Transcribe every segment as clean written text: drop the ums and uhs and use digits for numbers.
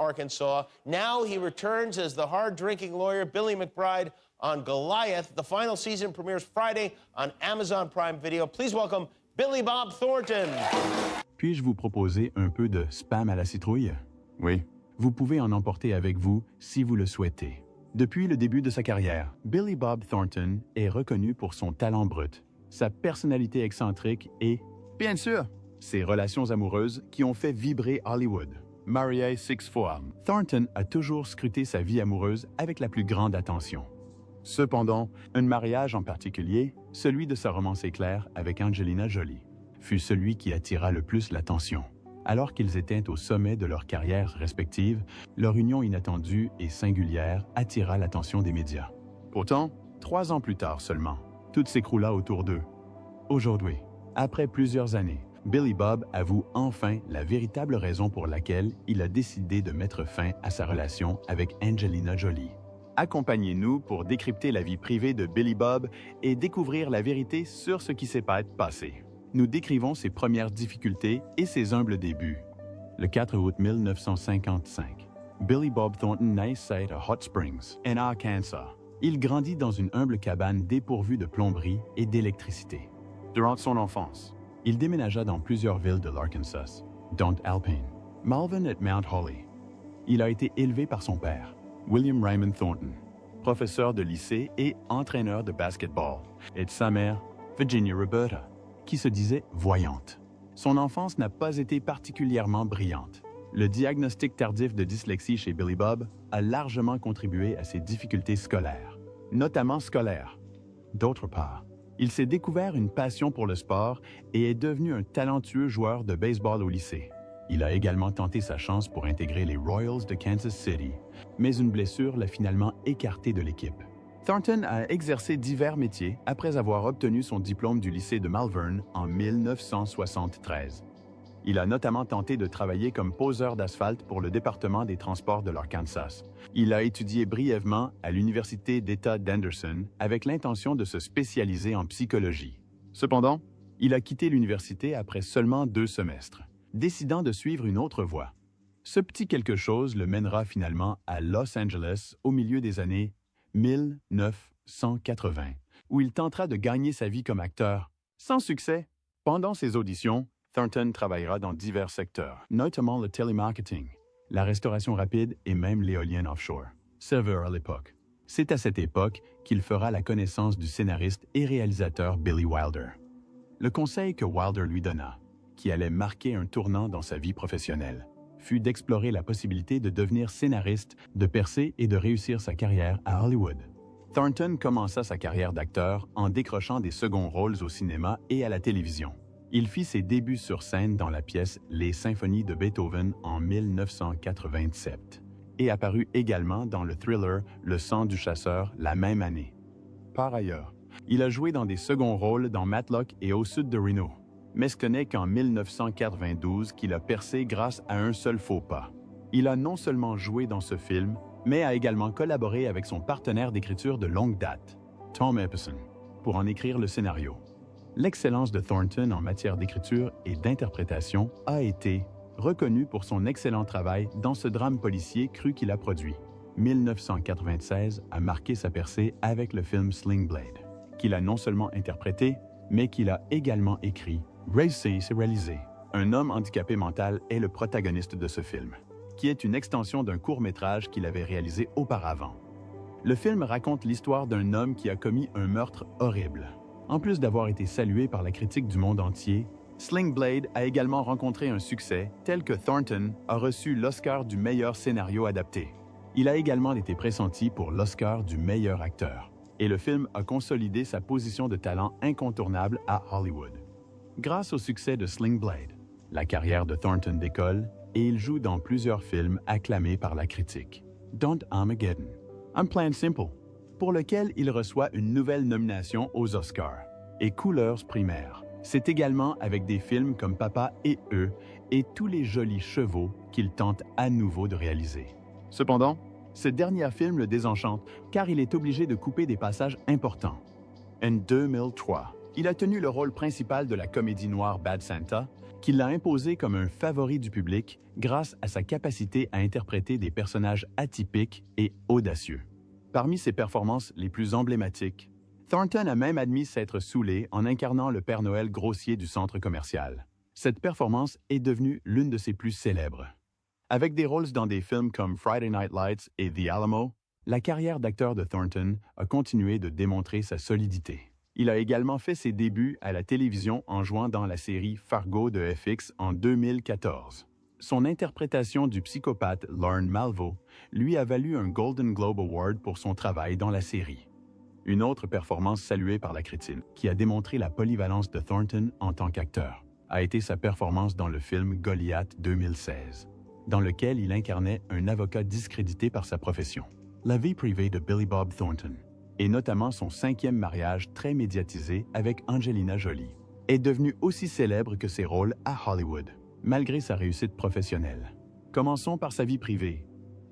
Arkansas. Now he returns as the hard-drinking lawyer Billy McBride on Goliath. The final season premieres Friday on Amazon Prime Video. Please welcome Billy Bob Thornton. Puis-je vous proposer un peu de spam à la citrouille? Oui. Vous pouvez en emporter avec vous si vous le souhaitez. Depuis le début de sa carrière, Billy Bob Thornton est reconnu pour son talent brut, sa personnalité excentrique et, bien sûr, ses relations amoureuses qui ont fait vibrer Hollywood. Marié 6 fois, Thornton a toujours scruté sa vie amoureuse avec la plus grande attention. Cependant, un mariage en particulier, celui de sa romance éclair avec Angelina Jolie, fut celui qui attira le plus l'attention. Alors qu'ils étaient au sommet de leurs carrières respectives, leur union inattendue et singulière attira l'attention des médias. Pourtant, 3 ans plus tard seulement, tout s'écroula autour d'eux. Aujourd'hui, après plusieurs années, Billy Bob avoue enfin la véritable raison pour laquelle il a décidé de mettre fin à sa relation avec Angelina Jolie. Accompagnez-nous pour décrypter la vie privée de Billy Bob et découvrir la vérité sur ce qui s'est passé. Nous décrivons ses premières difficultés et ses humbles débuts. Le 4 août 1955, Billy Bob Thornton naît à Hot Springs, en Arkansas. Il grandit dans une humble cabane dépourvue de plomberie et d'électricité. Durant son enfance, il déménagea dans plusieurs villes de l'Arkansas, dont Alpine, Malvern et Mount Holly. Il a été élevé par son père, William Raymond Thornton, professeur de lycée et entraîneur de basketball, et de sa mère, Virginia Roberta, qui se disait voyante. Son enfance n'a pas été particulièrement brillante. Le diagnostic tardif de dyslexie chez Billy Bob a largement contribué à ses difficultés scolaires, notamment scolaires. D'autre part, il s'est découvert une passion pour le sport et est devenu un talentueux joueur de baseball au lycée. Il a également tenté sa chance pour intégrer les Royals de Kansas City, mais une blessure l'a finalement écarté de l'équipe. Thornton a exercé divers métiers après avoir obtenu son diplôme du lycée de Malvern en 1973. Il a notamment tenté de travailler comme poseur d'asphalte pour le département des transports de l'Arkansas. Il a étudié brièvement à l'Université d'État d'Anderson avec l'intention de se spécialiser en psychologie. Cependant, il a quitté l'université après seulement 2 semestres, décidant de suivre une autre voie. Ce petit quelque chose le mènera finalement à Los Angeles au milieu des années 1980, où il tentera de gagner sa vie comme acteur. Sans succès, pendant ses auditions, Thornton travaillera dans divers secteurs, notamment le télémarketing, la restauration rapide et même l'éolienne offshore, serveur à l'époque. C'est à cette époque qu'il fera la connaissance du scénariste et réalisateur Billy Wilder. Le conseil que Wilder lui donna, qui allait marquer un tournant dans sa vie professionnelle, fut d'explorer la possibilité de devenir scénariste, de percer et de réussir sa carrière à Hollywood. Thornton commença sa carrière d'acteur en décrochant des seconds rôles au cinéma et à la télévision. Il fit ses débuts sur scène dans la pièce Les Symphonies de Beethoven en 1987 et apparut également dans le thriller Le sang du chasseur la même année. Par ailleurs, il a joué dans des seconds rôles dans Matlock et Au sud de Reno. Mais ce n'est qu'en 1992 qu'il a percé grâce à un seul faux pas. Il a non seulement joué dans ce film, mais a également collaboré avec son partenaire d'écriture de longue date, Tom Epperson, pour en écrire le scénario. L'excellence de Thornton en matière d'écriture et d'interprétation a été reconnue pour son excellent travail dans ce drame policier cru qu'il a produit. 1996 a marqué sa percée avec le film Sling Blade, qu'il a non seulement interprété, mais qu'il a également écrit. Race s'est réalisé. Un homme handicapé mental est le protagoniste de ce film, qui est une extension d'un court-métrage qu'il avait réalisé auparavant. Le film raconte l'histoire d'un homme qui a commis un meurtre horrible. En plus d'avoir été salué par la critique du monde entier, Sling Blade a également rencontré un succès tel que Thornton a reçu l'Oscar du meilleur scénario adapté. Il a également été pressenti pour l'Oscar du meilleur acteur, et le film a consolidé sa position de talent incontournable à Hollywood. Grâce au succès de Sling Blade, la carrière de Thornton décolle et il joue dans plusieurs films acclamés par la critique, dont Armageddon, Un plan simple, pour lequel il reçoit une nouvelle nomination aux Oscars, et Couleurs primaires. C'est également avec des films comme Papa et eux et tous les jolis chevaux qu'il tente à nouveau de réaliser. Cependant, ce dernier film le désenchante car il est obligé de couper des passages importants. En 2003, il a tenu le rôle principal de la comédie noire Bad Santa qui l'a imposé comme un favori du public grâce à sa capacité à interpréter des personnages atypiques et audacieux. Parmi ses performances les plus emblématiques, Thornton a même admis s'être saoulé en incarnant le Père Noël grossier du centre commercial. Cette performance est devenue l'une de ses plus célèbres. Avec des rôles dans des films comme Friday Night Lights et The Alamo, la carrière d'acteur de Thornton a continué de démontrer sa solidité. Il a également fait ses débuts à la télévision en jouant dans la série Fargo de FX en 2014. Son interprétation du psychopathe Lorne Malvo lui a valu un Golden Globe Award pour son travail dans la série. Une autre performance saluée par la critique, qui a démontré la polyvalence de Thornton en tant qu'acteur, a été sa performance dans le film Goliath 2016, dans lequel il incarnait un avocat discrédité par sa profession. La vie privée de Billy Bob Thornton, et notamment son 5e mariage très médiatisé avec Angelina Jolie, est devenu aussi célèbre que ses rôles à Hollywood, malgré sa réussite professionnelle. Commençons par sa vie privée.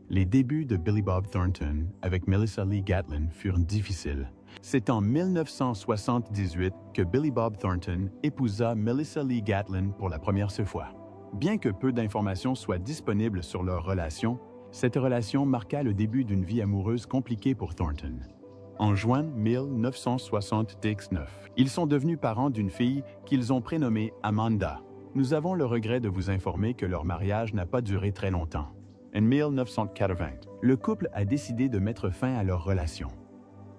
Les débuts de Billy Bob Thornton avec Melissa Lee Gatlin furent difficiles. C'est en 1978 que Billy Bob Thornton épousa Melissa Lee Gatlin pour la première fois. Bien que peu d'informations soient disponibles sur leur relation, cette relation marqua le début d'une vie amoureuse compliquée pour Thornton. En juin 1979, ils sont devenus parents d'une fille qu'ils ont prénommée Amanda. Nous avons le regret de vous informer que leur mariage n'a pas duré très longtemps. En 1980, le couple a décidé de mettre fin à leur relation.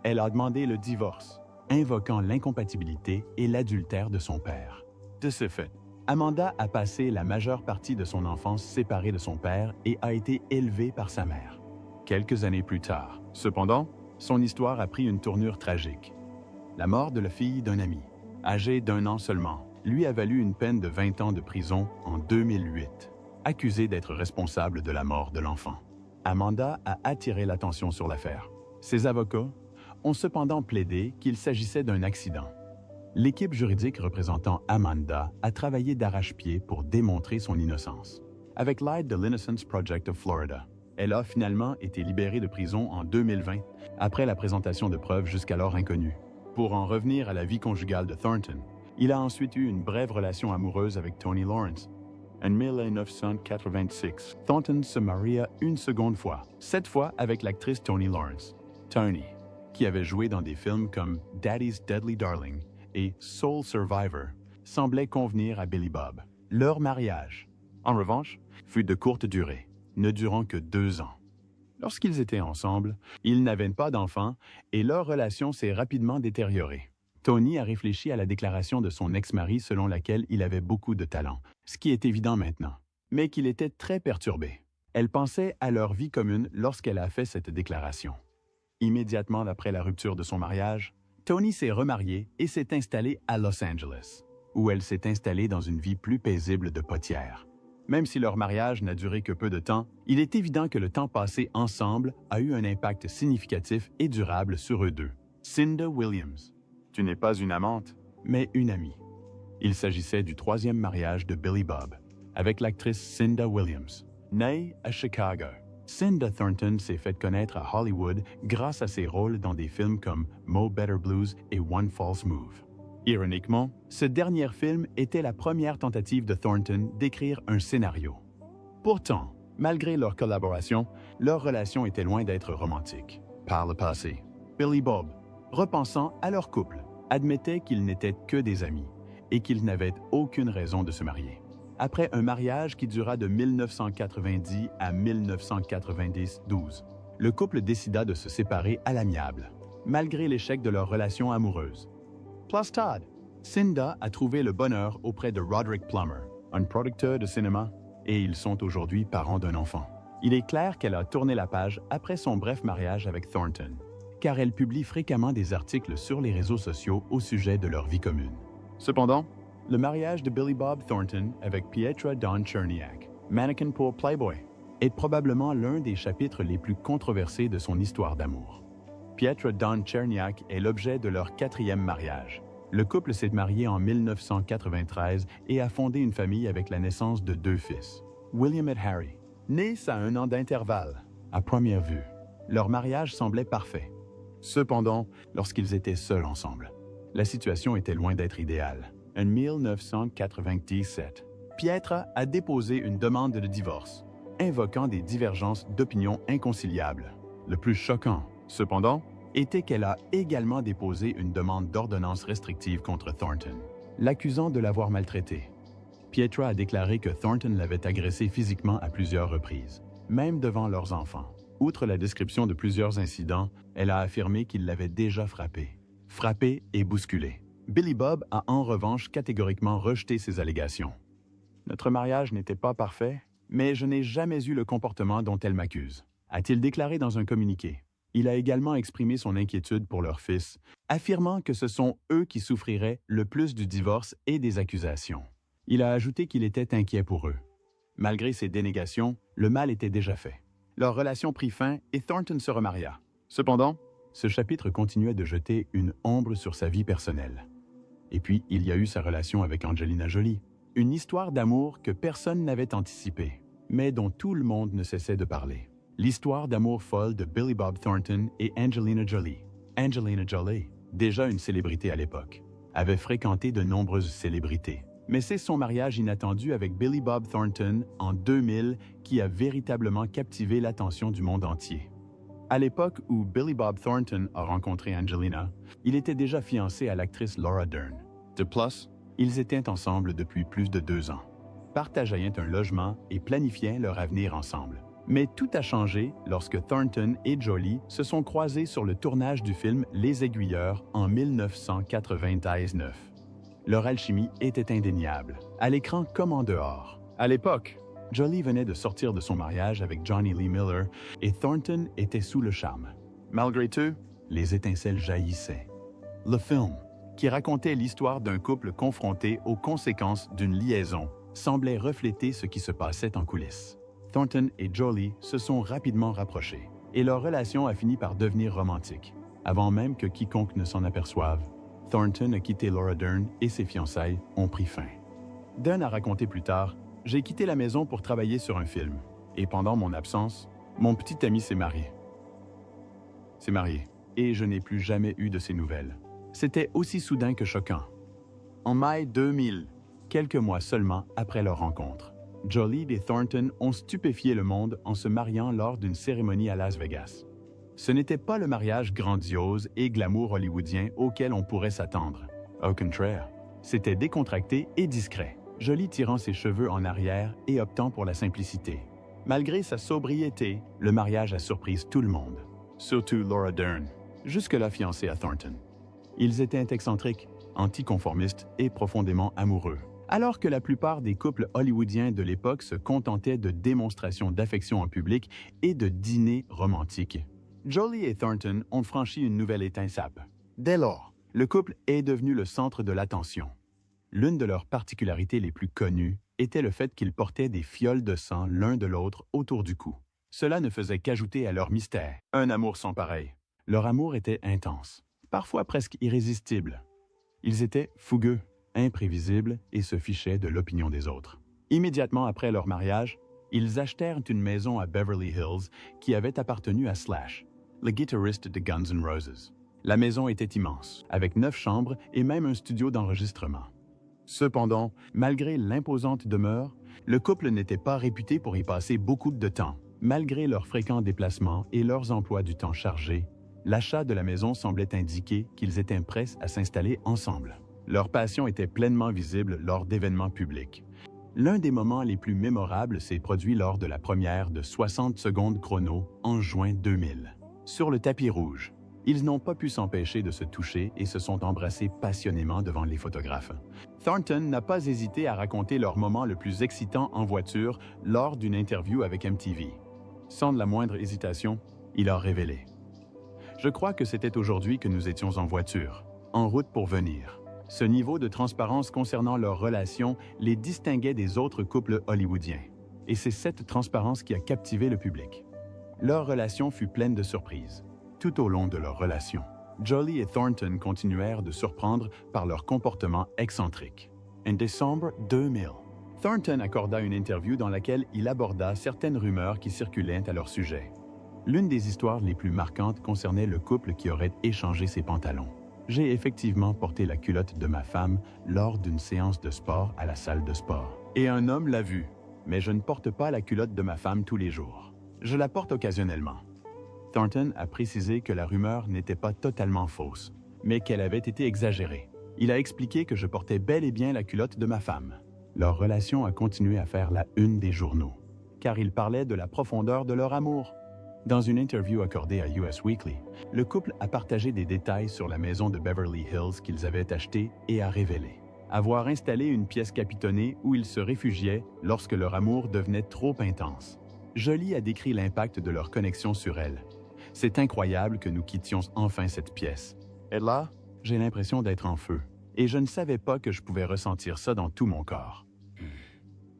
Elle a demandé le divorce, invoquant l'incompatibilité et l'adultère de son père. De ce fait, Amanda a passé la majeure partie de son enfance séparée de son père et a été élevée par sa mère. Quelques années plus tard, cependant, son histoire a pris une tournure tragique. La mort de la fille d'un ami, âgée d'1 an seulement, lui a valu une peine de 20 ans de prison en 2008, accusée d'être responsable de la mort de l'enfant. Amanda a attiré l'attention sur l'affaire. Ses avocats ont cependant plaidé qu'il s'agissait d'un accident. L'équipe juridique représentant Amanda a travaillé d'arrache-pied pour démontrer son innocence. Avec l'aide de l'Innocence Project of Florida, elle a finalement été libérée de prison en 2020 après la présentation de preuves jusqu'alors inconnues. Pour en revenir à la vie conjugale de Thornton, il a ensuite eu une brève relation amoureuse avec Toni Lawrence. En 1986, Thornton se maria une seconde fois, cette fois avec l'actrice Toni Lawrence. Toni, qui avait joué dans des films comme Daddy's Deadly Darling et Soul Survivor, semblait convenir à Billy Bob. Leur mariage, en revanche, fut de courte durée, ne durant que 2 ans. Lorsqu'ils étaient ensemble, ils n'avaient pas d'enfants et leur relation s'est rapidement détériorée. Toni a réfléchi à la déclaration de son ex-mari selon laquelle il avait beaucoup de talent, ce qui est évident maintenant, mais qu'il était très perturbé. Elle pensait à leur vie commune lorsqu'elle a fait cette déclaration. Immédiatement après la rupture de son mariage, Toni s'est remariée et s'est installée à Los Angeles, où elle s'est installée dans une vie plus paisible de potière. Même si leur mariage n'a duré que peu de temps, il est évident que le temps passé ensemble a eu un impact significatif et durable sur eux deux. Cinda Williams. Tu n'es pas une amante, mais une amie. Il s'agissait du 3e mariage de Billy Bob, avec l'actrice Cinda Williams. Née à Chicago, Cinda Thornton s'est fait connaître à Hollywood grâce à ses rôles dans des films comme Mo Better Blues et One False Move. Ironiquement, ce dernier film était la première tentative de Thornton d'écrire un scénario. Pourtant, malgré leur collaboration, leur relation était loin d'être romantique. Par le passé, Billy Bob, repensant à leur couple, admettait qu'ils n'étaient que des amis et qu'ils n'avaient aucune raison de se marier. Après un mariage qui dura de 1990 à 1992, le couple décida de se séparer à l'amiable, malgré l'échec de leur relation amoureuse. Plus tard, Cinda a trouvé le bonheur auprès de Roderick Plummer, un producteur de cinéma, et ils sont aujourd'hui parents d'un enfant. Il est clair qu'elle a tourné la page après son bref mariage avec Thornton, car elle publie fréquemment des articles sur les réseaux sociaux au sujet de leur vie commune. Cependant, le mariage de Billy Bob Thornton avec Pietra Dawn Cherniak, mannequin pour Playboy, est probablement l'un des chapitres les plus controversés de son histoire d'amour. Pietra Dawn Cherniak est l'objet de leur 4e mariage. Le couple s'est marié en 1993 et a fondé une famille avec la naissance de 2 fils, William et Harry, nés à 1 an d'intervalle. À première vue, leur mariage semblait parfait. Cependant, lorsqu'ils étaient seuls ensemble, la situation était loin d'être idéale. En 1997, Pietra a déposé une demande de divorce, invoquant des divergences d'opinion inconciliables. Le plus choquant, cependant, était qu'elle a également déposé une demande d'ordonnance restrictive contre Thornton, l'accusant de l'avoir maltraité. Pietra a déclaré que Thornton l'avait agressé physiquement à plusieurs reprises, même devant leurs enfants. Outre la description de plusieurs incidents, elle a affirmé qu'il l'avait déjà frappé et bousculé. Billy Bob a en revanche catégoriquement rejeté ces allégations. « Notre mariage n'était pas parfait, mais je n'ai jamais eu le comportement dont elle m'accuse », a-t-il déclaré dans un communiqué. Il a également exprimé son inquiétude pour leur fils, affirmant que ce sont eux qui souffriraient le plus du divorce et des accusations. Il a ajouté qu'il était inquiet pour eux. Malgré ces dénégations, le mal était déjà fait. Leur relation prit fin et Thornton se remaria. Cependant, ce chapitre continuait de jeter une ombre sur sa vie personnelle. Et puis, il y a eu sa relation avec Angelina Jolie. Une histoire d'amour que personne n'avait anticipée, mais dont tout le monde ne cessait de parler. L'histoire d'amour folle de Billy Bob Thornton et Angelina Jolie. Angelina Jolie, déjà une célébrité à l'époque, avait fréquenté de nombreuses célébrités. Mais c'est son mariage inattendu avec Billy Bob Thornton en 2000 qui a véritablement captivé l'attention du monde entier. À l'époque où Billy Bob Thornton a rencontré Angelina, il était déjà fiancé à l'actrice Laura Dern. De plus, ils étaient ensemble depuis plus de 2 ans, partageaient un logement et planifiaient leur avenir ensemble. Mais tout a changé lorsque Thornton et Jolie se sont croisés sur le tournage du film Les Aiguilleurs en 1999. Leur alchimie était indéniable, à l'écran comme en dehors. À l'époque, Jolie venait de sortir de son mariage avec Johnny Lee Miller et Thornton était sous le charme. Malgré tout, les étincelles jaillissaient. Le film, qui racontait l'histoire d'un couple confronté aux conséquences d'une liaison, semblait refléter ce qui se passait en coulisses. Thornton et Jolie se sont rapidement rapprochés et leur relation a fini par devenir romantique, avant même que quiconque ne s'en aperçoive. Thornton a quitté Laura Dern et ses fiançailles ont pris fin. Dern a raconté plus tard « J'ai quitté la maison pour travailler sur un film, et pendant mon absence, mon petit ami s'est marié. Et je n'ai plus jamais eu de ses nouvelles. C'était aussi soudain que choquant. » En mai 2000, quelques mois seulement après leur rencontre, Jolie et Thornton ont stupéfié le monde en se mariant lors d'une cérémonie à Las Vegas. Ce n'était pas le mariage grandiose et glamour hollywoodien auquel on pourrait s'attendre. Au contraire, c'était décontracté et discret, Jolie tirant ses cheveux en arrière et optant pour la simplicité. Malgré sa sobriété, le mariage a surpris tout le monde, surtout Laura Dern, jusque-là fiancée à Thornton. Ils étaient excentriques, anticonformistes et profondément amoureux. Alors que la plupart des couples hollywoodiens de l'époque se contentaient de démonstrations d'affection en public et de dîners romantiques, Jolie et Thornton ont franchi une nouvelle étape. Dès lors, le couple est devenu le centre de l'attention. L'une de leurs particularités les plus connues était le fait qu'ils portaient des fioles de sang l'un de l'autre autour du cou. Cela ne faisait qu'ajouter à leur mystère. Un amour sans pareil. Leur amour était intense, parfois presque irrésistible. Ils étaient fougueux, imprévisibles et se fichaient de l'opinion des autres. Immédiatement après leur mariage, ils achetèrent une maison à Beverly Hills qui avait appartenu à Slash, le guitariste de Guns N' Roses. La maison était immense, avec 9 chambres et même un studio d'enregistrement. Cependant, malgré l'imposante demeure, le couple n'était pas réputé pour y passer beaucoup de temps. Malgré leurs fréquents déplacements et leurs emplois du temps chargés, l'achat de la maison semblait indiquer qu'ils étaient prêts à s'installer ensemble. Leur passion était pleinement visible lors d'événements publics. L'un des moments les plus mémorables s'est produit lors de la première de 60 secondes chrono en juin 2000. Sur le tapis rouge, ils n'ont pas pu s'empêcher de se toucher et se sont embrassés passionnément devant les photographes. Thornton n'a pas hésité à raconter leur moment le plus excitant en voiture lors d'une interview avec MTV. Sans la moindre hésitation, il a révélé. « Je crois que c'était aujourd'hui que nous étions en voiture, en route pour venir. » Ce niveau de transparence concernant leur relation les distinguait des autres couples hollywoodiens. Et c'est cette transparence qui a captivé le public. Leur relation fut pleine de surprises. Tout au long de leur relation, Jolie et Thornton continuèrent de surprendre par leur comportement excentrique. En décembre 2000, Thornton accorda une interview dans laquelle il aborda certaines rumeurs qui circulaient à leur sujet. L'une des histoires les plus marquantes concernait le couple qui aurait échangé ses pantalons. J'ai effectivement porté la culotte de ma femme lors d'une séance de sport à la salle de sport. Et un homme l'a vu, mais je ne porte pas la culotte de ma femme tous les jours. Je la porte occasionnellement. Thornton a précisé que la rumeur n'était pas totalement fausse, mais qu'elle avait été exagérée. Il a expliqué que je portais bel et bien la culotte de ma femme. Leur relation a continué à faire la une des journaux, car ils parlaient de la profondeur de leur amour. Dans une interview accordée à US Weekly, le couple a partagé des détails sur la maison de Beverly Hills qu'ils avaient achetée et a révélé avoir installé une pièce capitonnée où ils se réfugiaient lorsque leur amour devenait trop intense. Jolie a décrit l'impact de leur connexion sur elle. « C'est incroyable que nous quittions enfin cette pièce. Et là, j'ai l'impression d'être en feu. Et je ne savais pas que je pouvais ressentir ça dans tout mon corps.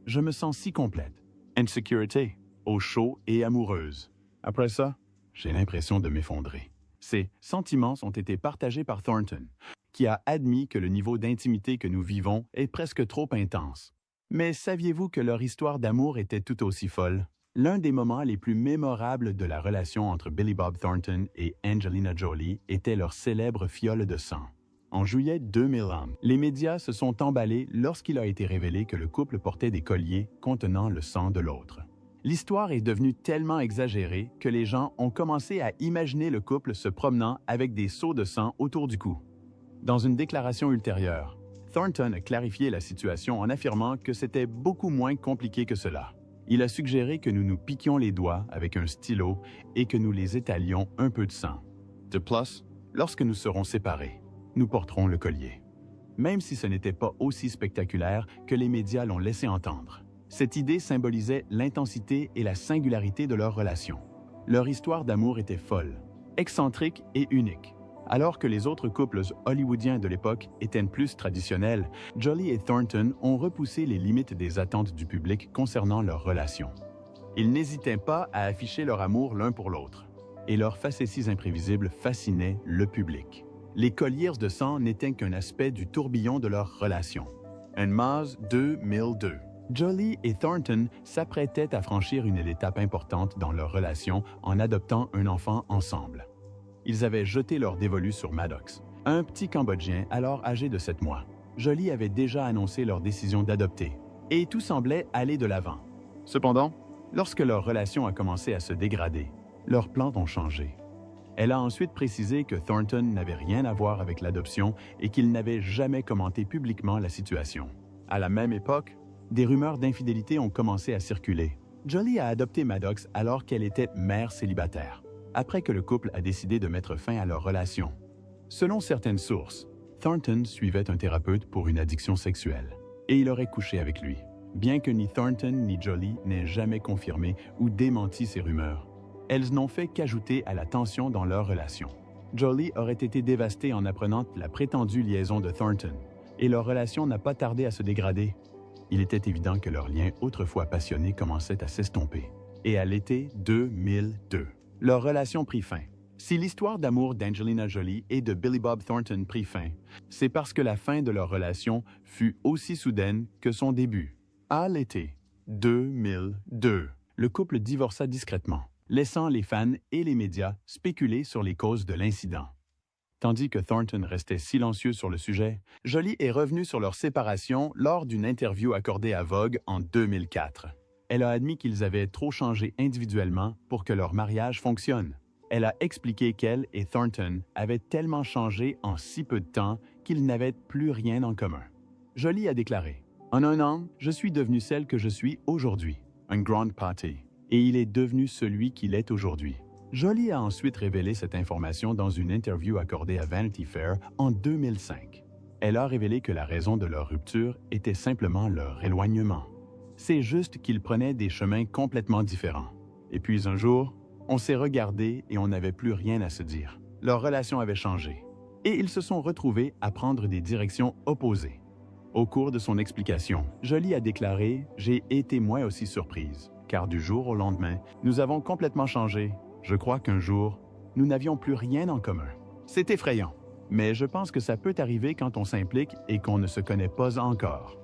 Je me sens si complète. Insécurité, au chaud et amoureuse. Après ça, j'ai l'impression de m'effondrer. » Ces sentiments ont été partagés par Thornton, qui a admis que le niveau d'intimité que nous vivons est presque trop intense. Mais saviez-vous que leur histoire d'amour était tout aussi folle? L'un des moments les plus mémorables de la relation entre Billy Bob Thornton et Angelina Jolie était leur célèbre fiole de sang. En juillet 2001, les médias se sont emballés lorsqu'il a été révélé que le couple portait des colliers contenant le sang de l'autre. L'histoire est devenue tellement exagérée que les gens ont commencé à imaginer le couple se promenant avec des seaux de sang autour du cou. Dans une déclaration ultérieure, Thornton a clarifié la situation en affirmant que c'était beaucoup moins compliqué que cela. Il a suggéré que nous nous piquions les doigts avec un stylo et que nous les étalions un peu de sang. De plus, lorsque nous serons séparés, nous porterons le collier. Même si ce n'était pas aussi spectaculaire que les médias l'ont laissé entendre. Cette idée symbolisait l'intensité et la singularité de leur relation. Leur histoire d'amour était folle, excentrique et unique. Alors que les autres couples hollywoodiens de l'époque étaient plus traditionnels, Jolie et Thornton ont repoussé les limites des attentes du public concernant leur relation. Ils n'hésitaient pas à afficher leur amour l'un pour l'autre, et leurs facéties imprévisibles fascinaient le public. Les colliers de sang n'étaient qu'un aspect du tourbillon de leur relation. En mars 2002, Jolie et Thornton s'apprêtaient à franchir une étape importante dans leur relation en adoptant un enfant ensemble. Ils avaient jeté leur dévolu sur Maddox, un petit Cambodgien alors âgé de 7 mois. Jolie avait déjà annoncé leur décision d'adopter, et tout semblait aller de l'avant. Cependant, lorsque leur relation a commencé à se dégrader, leurs plans ont changé. Elle a ensuite précisé que Thornton n'avait rien à voir avec l'adoption et qu'il n'avait jamais commenté publiquement la situation. À la même époque, des rumeurs d'infidélité ont commencé à circuler. Jolie a adopté Maddox alors qu'elle était mère célibataire, après que le couple a décidé de mettre fin à leur relation. Selon certaines sources, Thornton suivait un thérapeute pour une addiction sexuelle, et il aurait couché avec lui, bien que ni Thornton ni Jolie n'aient jamais confirmé ou démenti ces rumeurs. Elles n'ont fait qu'ajouter à la tension dans leur relation. Jolie aurait été dévastée en apprenant la prétendue liaison de Thornton, et leur relation n'a pas tardé à se dégrader. Il était évident que leur lien autrefois passionné commençait à s'estomper. Et à l'été 2002, leur relation prit fin. Si l'histoire d'amour d'Angelina Jolie et de Billy Bob Thornton prit fin, c'est parce que la fin de leur relation fut aussi soudaine que son début. À l'été 2002, le couple divorça discrètement, laissant les fans et les médias spéculer sur les causes de l'incident. Tandis que Thornton restait silencieux sur le sujet, Jolie est revenue sur leur séparation lors d'une interview accordée à Vogue en 2004. Elle a admis qu'ils avaient trop changé individuellement pour que leur mariage fonctionne. Elle a expliqué qu'elle et Thornton avaient tellement changé en si peu de temps qu'ils n'avaient plus rien en commun. Jolie a déclaré « En un an, je suis devenue celle que je suis aujourd'hui, un grand pâté, et il est devenu celui qu'il est aujourd'hui. » Jolie a ensuite révélé cette information dans une interview accordée à Vanity Fair en 2005. Elle a révélé que la raison de leur rupture était simplement leur éloignement. C'est juste qu'ils prenaient des chemins complètement différents. Et puis un jour, on s'est regardé et on n'avait plus rien à se dire. Leur relation avait changé. Et ils se sont retrouvés à prendre des directions opposées. Au cours de son explication, Jolie a déclaré « J'ai été moi aussi surprise, car du jour au lendemain, nous avons complètement changé. Je crois qu'un jour, nous n'avions plus rien en commun. C'est effrayant, mais je pense que ça peut arriver quand on s'implique et qu'on ne se connaît pas encore. »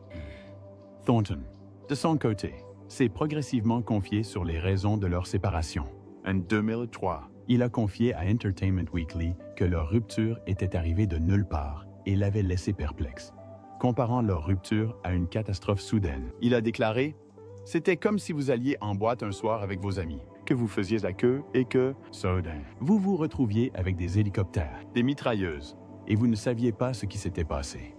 Thornton, de son côté, s'est progressivement confié sur les raisons de leur séparation. En 2003, il a confié à Entertainment Weekly que leur rupture était arrivée de nulle part et l'avait laissé perplexe. comparant leur rupture à une catastrophe soudaine. Il a déclaré « C'était comme si vous alliez en boîte un soir avec vos amis, que vous faisiez la queue et que, soudain, vous vous retrouviez avec des hélicoptères, des mitrailleuses, et vous ne saviez pas ce qui s'était passé. »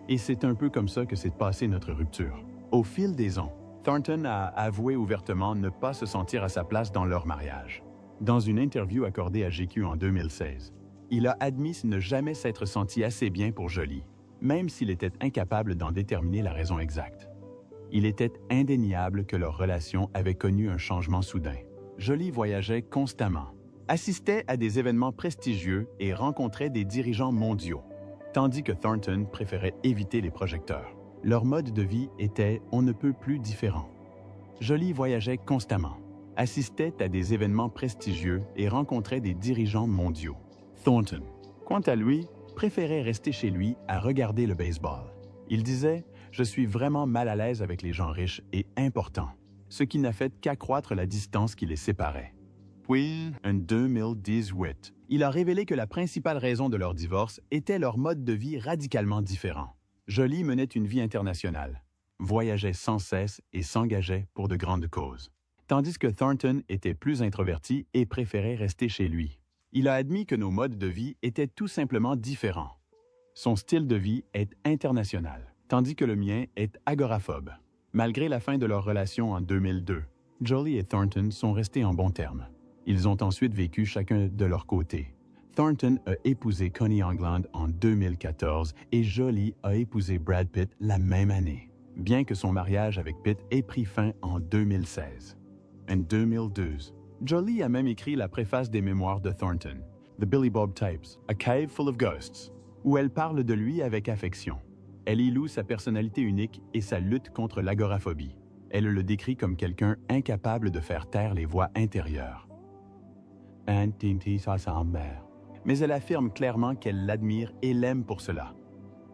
Et c'est un peu comme ça que s'est passée notre rupture. Au fil des ans, Thornton a avoué ouvertement ne pas se sentir à sa place dans leur mariage. Dans une interview accordée à GQ en 2016, il a admis ne jamais s'être senti assez bien pour Jolie, même s'il était incapable d'en déterminer la raison exacte. Il était indéniable que leur relation avait connu un changement soudain. Jolie voyageait constamment, assistait à des événements prestigieux et rencontrait des dirigeants mondiaux, tandis que Thornton préférait éviter les projecteurs. Leur mode de vie était on ne peut plus différent. Jolie voyageait constamment, assistait à des événements prestigieux et rencontrait des dirigeants mondiaux. Thornton, quant à lui, préférait rester chez lui à regarder le baseball. Il disait « Je suis vraiment mal à l'aise avec les gens riches et importants », ce qui n'a fait qu'accroître la distance qui les séparait. Puis, en 2018, il a révélé que la principale raison de leur divorce était leur mode de vie radicalement différent. Jolie menait une vie internationale, voyageait sans cesse et s'engageait pour de grandes causes, tandis que Thornton était plus introverti et préférait rester chez lui. Il a admis que nos modes de vie étaient tout simplement différents. Son style de vie est international, tandis que le mien est agoraphobe. Malgré la fin de leur relation en 2002, Jolie et Thornton sont restés en bons termes. Ils ont ensuite vécu chacun de leur côté. Thornton a épousé Coney England en 2014 et Jolie a épousé Brad Pitt la même année, bien que son mariage avec Pitt ait pris fin en 2016. En 2012, Jolie a même écrit la préface des mémoires de Thornton, The Billy Bob Types, A Cave Full of Ghosts, où elle parle de lui avec affection. Elle y loue sa personnalité unique et sa lutte contre l'agoraphobie. Elle le décrit comme quelqu'un incapable de faire taire les voix intérieures. Mais elle affirme clairement qu'elle l'admire et l'aime pour cela.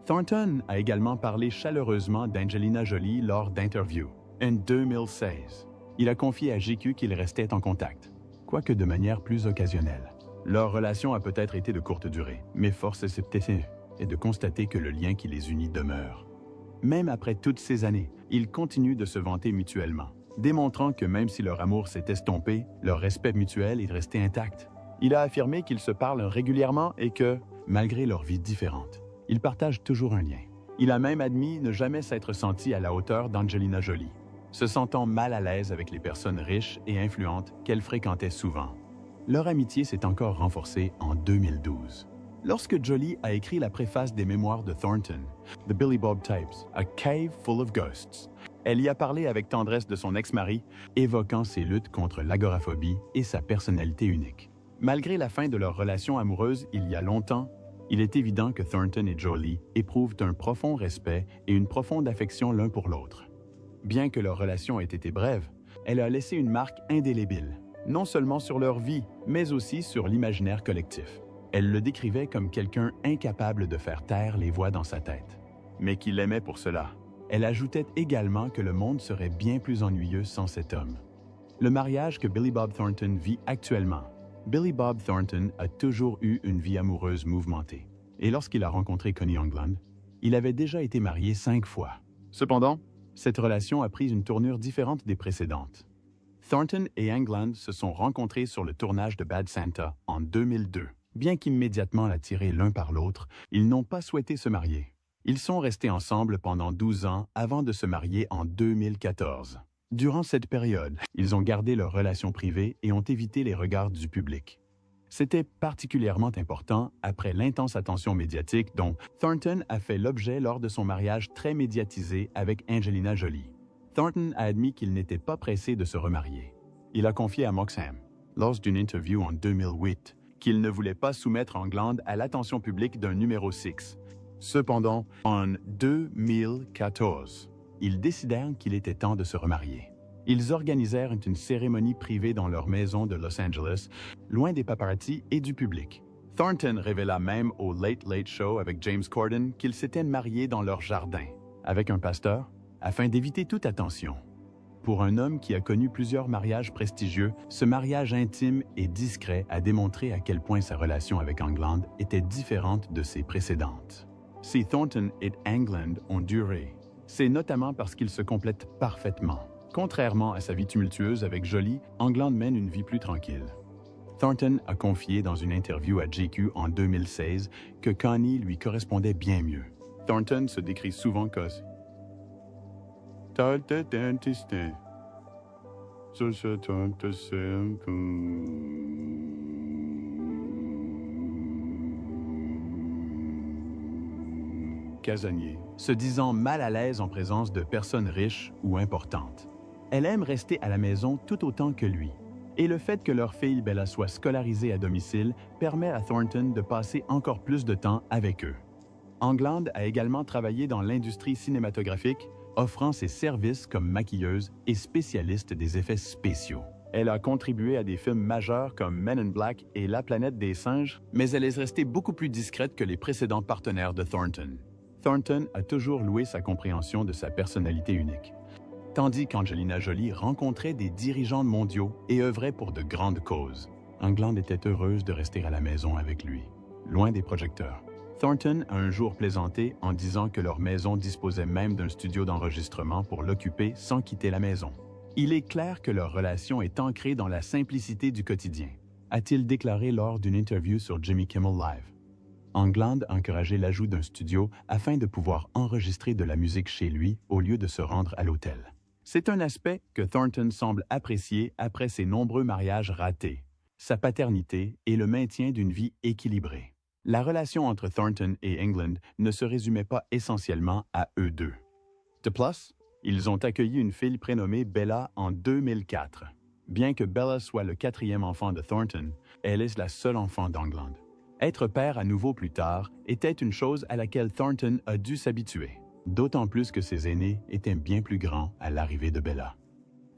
Thornton a également parlé chaleureusement d'Angelina Jolie lors d'interviews. En 2016, il a confié à GQ qu'ils restaient en contact, quoique de manière plus occasionnelle. Leur relation a peut-être été de courte durée, mais force est de constater que le lien qui les unit demeure. Même après toutes ces années, ils continuent de se vanter mutuellement, démontrant que même si leur amour s'est estompé, leur respect mutuel est resté intact. Il a affirmé qu'ils se parlent régulièrement et que, malgré leurs vies différentes, ils partagent toujours un lien. Il a même admis ne jamais s'être senti à la hauteur d'Angelina Jolie, se sentant mal à l'aise avec les personnes riches et influentes qu'elle fréquentait souvent. Leur amitié s'est encore renforcée en 2012. Lorsque Jolie a écrit la préface des mémoires de Thornton, The Billy Bob Types, A Cave Full of Ghosts, elle y a parlé avec tendresse de son ex-mari, évoquant ses luttes contre l'agoraphobie et sa personnalité unique. Malgré la fin de leur relation amoureuse il y a longtemps, il est évident que Thornton et Jolie éprouvent un profond respect et une profonde affection l'un pour l'autre. Bien que leur relation ait été brève, elle a laissé une marque indélébile, non seulement sur leur vie, mais aussi sur l'imaginaire collectif. Elle le décrivait comme quelqu'un incapable de faire taire les voix dans sa tête, mais qui l'aimait pour cela. Elle ajoutait également que le monde serait bien plus ennuyeux sans cet homme. Le mariage que Billy Bob Thornton vit actuellement. Billy Bob Thornton a toujours eu une vie amoureuse mouvementée. Et lorsqu'il a rencontré Coney England, il avait déjà été marié 5 fois. Cependant, cette relation a pris une tournure différente des précédentes. Thornton et England se sont rencontrés sur le tournage de Bad Santa en 2002. Bien qu'immédiatement attirés l'un par l'autre, ils n'ont pas souhaité se marier. Ils sont restés ensemble pendant 12 ans avant de se marier en 2014. Durant cette période, ils ont gardé leur relation privée et ont évité les regards du public. C'était particulièrement important après l'intense attention médiatique dont Thornton a fait l'objet lors de son mariage très médiatisé avec Angelina Jolie. Thornton a admis qu'il n'était pas pressé de se remarier. Il a confié à Moxham, lors d'une interview en 2008, qu'il ne voulait pas soumettre England à l'attention publique d'un numéro 6. Cependant, en 2014, ils décidèrent qu'il était temps de se remarier. Ils organisèrent une cérémonie privée dans leur maison de Los Angeles, loin des paparazzi et du public. Thornton révéla même au Late Late Show avec James Corden qu'ils s'étaient mariés dans leur jardin, avec un pasteur, afin d'éviter toute attention. Pour un homme qui a connu plusieurs mariages prestigieux, ce mariage intime et discret a démontré à quel point sa relation avec England était différente de ses précédentes. Si Thornton et Englund ont duré, c'est notamment parce qu'ils se complètent parfaitement. Contrairement à sa vie tumultueuse avec Jolie, Englund mène une vie plus tranquille. Thornton a confié dans une interview à GQ en 2016 que Connie lui correspondait bien mieux. Thornton se décrit souvent comme casanier, se disant mal à l'aise en présence de personnes riches ou importantes. Elle aime rester à la maison tout autant que lui. Et le fait que leur fille Bella soit scolarisée à domicile permet à Thornton de passer encore plus de temps avec eux. Englund a également travaillé dans l'industrie cinématographique, offrant ses services comme maquilleuse et spécialiste des effets spéciaux. Elle a contribué à des films majeurs comme Men in Black et La planète des singes, mais elle est restée beaucoup plus discrète que les précédents partenaires de Thornton. Thornton a toujours loué sa compréhension de sa personnalité unique. Tandis qu'Angelina Jolie rencontrait des dirigeants mondiaux et œuvrait pour de grandes causes. Englund était heureuse de rester à la maison avec lui, loin des projecteurs. Thornton a un jour plaisanté en disant que leur maison disposait même d'un studio d'enregistrement pour l'occuper sans quitter la maison. Il est clair que leur relation est ancrée dans la simplicité du quotidien, a-t-il déclaré lors d'une interview sur Jimmy Kimmel Live. Englund a encouragé l'ajout d'un studio afin de pouvoir enregistrer de la musique chez lui au lieu de se rendre à l'hôtel. C'est un aspect que Thornton semble apprécier après ses nombreux mariages ratés, sa paternité et le maintien d'une vie équilibrée. La relation entre Thornton et Englund ne se résumait pas essentiellement à eux deux. De plus, ils ont accueilli une fille prénommée Bella en 2004. Bien que Bella soit le 4e enfant de Thornton, elle est la seule enfant d'Englund. Être père à nouveau plus tard était une chose à laquelle Thornton a dû s'habituer, d'autant plus que ses aînés étaient bien plus grands à l'arrivée de Bella.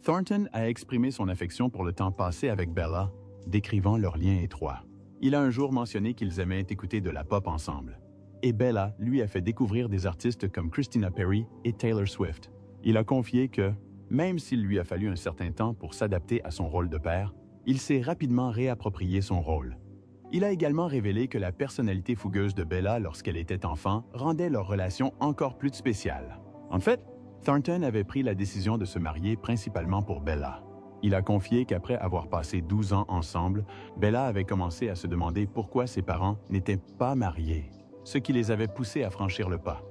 Thornton a exprimé son affection pour le temps passé avec Bella, décrivant leur lien étroit. Il a un jour mentionné qu'ils aimaient écouter de la pop ensemble. Et Bella lui a fait découvrir des artistes comme Christina Perri et Taylor Swift. Il a confié que, même s'il lui a fallu un certain temps pour s'adapter à son rôle de père, il s'est rapidement réapproprié son rôle. Il a également révélé que la personnalité fougueuse de Bella lorsqu'elle était enfant rendait leur relation encore plus spéciale. En fait, Thornton avait pris la décision de se marier principalement pour Bella. Il a confié qu'après avoir passé 12 ans ensemble, Bella avait commencé à se demander pourquoi ses parents n'étaient pas mariés, ce qui les avait poussés à franchir le pas.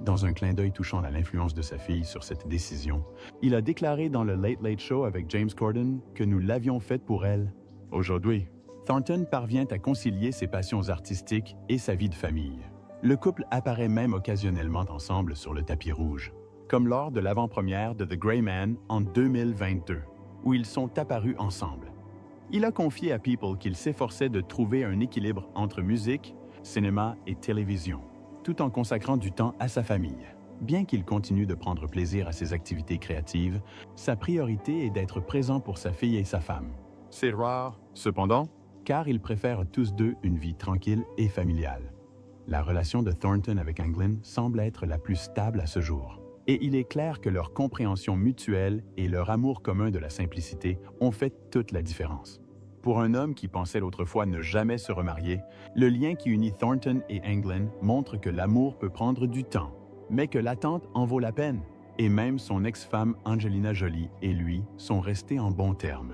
Dans un clin d'œil touchant à l'influence de sa fille sur cette décision, il a déclaré dans le Late Late Show avec James Corden que nous l'avions faite pour elle. Aujourd'hui, Thornton parvient à concilier ses passions artistiques et sa vie de famille. Le couple apparaît même occasionnellement ensemble sur le tapis rouge, comme lors de l'avant-première de The Gray Man en 2022, où ils sont apparus ensemble. Il a confié à People qu'il s'efforçait de trouver un équilibre entre musique, cinéma et télévision, tout en consacrant du temps à sa famille. Bien qu'il continue de prendre plaisir à ses activités créatives, sa priorité est d'être présent pour sa fille et sa femme. C'est rare, cependant, car ils préfèrent tous deux une vie tranquille et familiale. La relation de Thornton avec Englund semble être la plus stable à ce jour. Et il est clair que leur compréhension mutuelle et leur amour commun de la simplicité ont fait toute la différence. Pour un homme qui pensait autrefois ne jamais se remarier, le lien qui unit Thornton et Englund montre que l'amour peut prendre du temps, mais que l'attente en vaut la peine. Et même son ex-femme Angelina Jolie et lui sont restés en bons termes,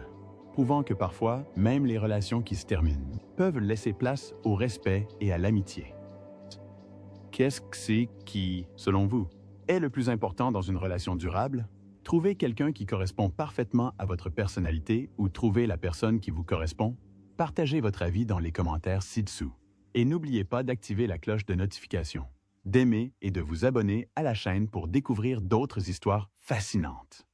prouvant que parfois, même les relations qui se terminent peuvent laisser place au respect et à l'amitié. Qu'est-ce que c'est qui, selon vous, est le plus important dans une relation durable? Trouver quelqu'un qui correspond parfaitement à votre personnalité ou trouver la personne qui vous correspond? Partagez votre avis dans les commentaires ci-dessous. Et n'oubliez pas d'activer la cloche de notification, d'aimer et de vous abonner à la chaîne pour découvrir d'autres histoires fascinantes.